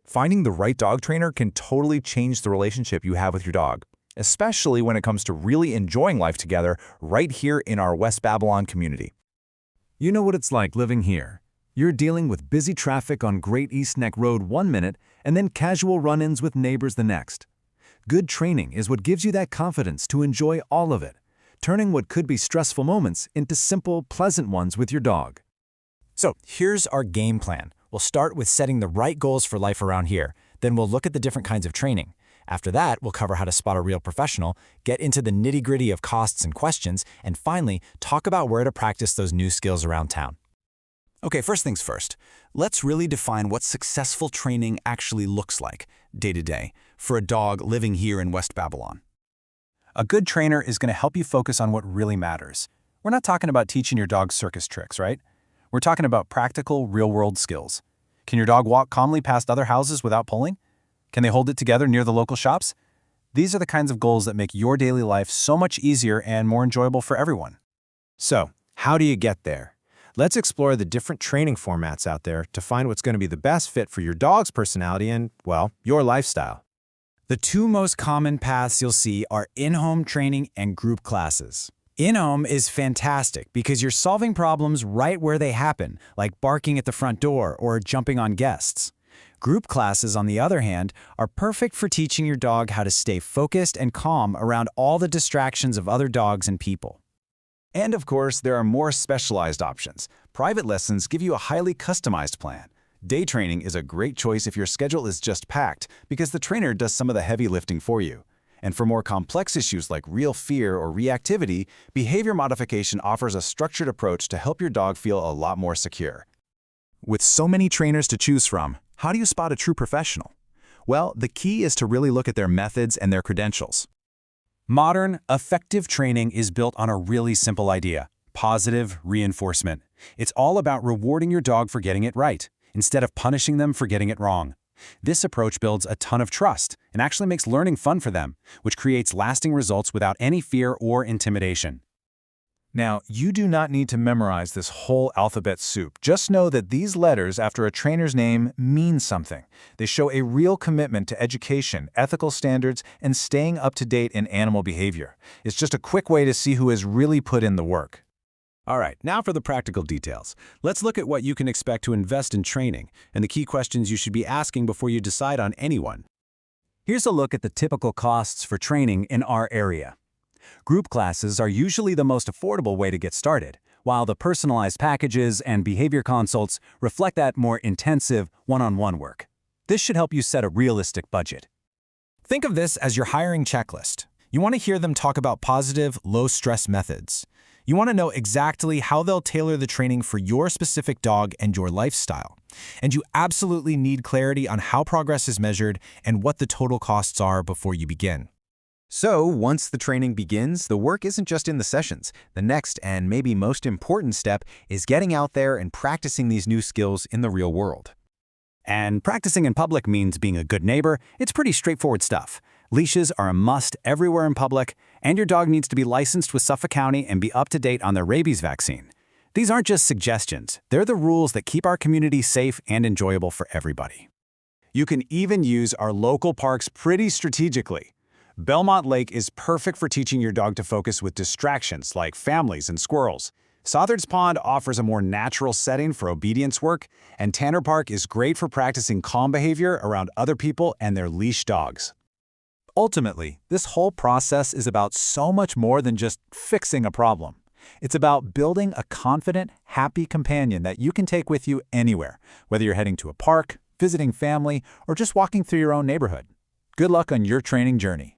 Finding the right dog trainer can totally change the relationship you have with your dog, especially when it comes to really enjoying life together right here in our West Babylon community. You know what it's like living here. You're dealing with busy traffic on Great East Neck Road 1 minute and then casual run-ins with neighbors the next. Good training is what gives you that confidence to enjoy all of it, turning what could be stressful moments into simple, pleasant ones with your dog. So here's our game plan. We'll start with setting the right goals for life around here. Then we'll look at the different kinds of training. After that, we'll cover how to spot a real professional, get into the nitty-gritty of costs and questions, and finally, talk about where to practice those new skills around town. Okay, first things first. Let's really define what successful training actually looks like, day to day, for a dog living here in West Babylon. A good trainer is going to help you focus on what really matters. We're not talking about teaching your dog circus tricks, right? We're talking about practical, real-world skills. Can your dog walk calmly past other houses without pulling? Can they hold it together near the local shops? These are the kinds of goals that make your daily life so much easier and more enjoyable for everyone. So, how do you get there? Let's explore the different training formats out there to find what's going to be the best fit for your dog's personality and, well, your lifestyle. The two most common paths you'll see are in-home training and group classes. In-home is fantastic because you're solving problems right where they happen, like barking at the front door or jumping on guests. Group classes, on the other hand, are perfect for teaching your dog how to stay focused and calm around all the distractions of other dogs and people. And of course, there are more specialized options. Private lessons give you a highly customized plan. Day training is a great choice if your schedule is just packed because the trainer does some of the heavy lifting for you. And for more complex issues like real fear or reactivity, behavior modification offers a structured approach to help your dog feel a lot more secure. With so many trainers to choose from, how do you spot a true professional? Well, the key is to really look at their methods and their credentials. Modern, effective training is built on a really simple idea: positive reinforcement. It's all about rewarding your dog for getting it right, instead of punishing them for getting it wrong. This approach builds a ton of trust and actually makes learning fun for them, which creates lasting results without any fear or intimidation. Now, you do not need to memorize this whole alphabet soup. Just know that these letters after a trainer's name mean something. They show a real commitment to education, ethical standards, and staying up to date in animal behavior. It's just a quick way to see who has really put in the work. All right, now for the practical details. Let's look at what you can expect to invest in training and the key questions you should be asking before you decide on anyone. Here's a look at the typical costs for training in our area. Group classes are usually the most affordable way to get started, while the personalized packages and behavior consults reflect that more intensive one-on-one work. This should help you set a realistic budget. Think of this as your hiring checklist. You want to hear them talk about positive, low-stress methods. You want to know exactly how they'll tailor the training for your specific dog and your lifestyle. And you absolutely need clarity on how progress is measured and what the total costs are before you begin. So, once the training begins, the work isn't just in the sessions. The next and maybe most important step is getting out there and practicing these new skills in the real world. And practicing in public means being a good neighbor. It's pretty straightforward stuff. Leashes are a must everywhere in public, and your dog needs to be licensed with Suffolk County and be up to date on their rabies vaccine. These aren't just suggestions. They're the rules that keep our community safe and enjoyable for everybody. You can even use our local parks pretty strategically. Belmont Lake is perfect for teaching your dog to focus with distractions like families and squirrels. Southards Pond offers a more natural setting for obedience work, and Tanner Park is great for practicing calm behavior around other people and their leash dogs. Ultimately, this whole process is about so much more than just fixing a problem. It's about building a confident, happy companion that you can take with you anywhere, whether you're heading to a park, visiting family, or just walking through your own neighborhood. Good luck on your training journey.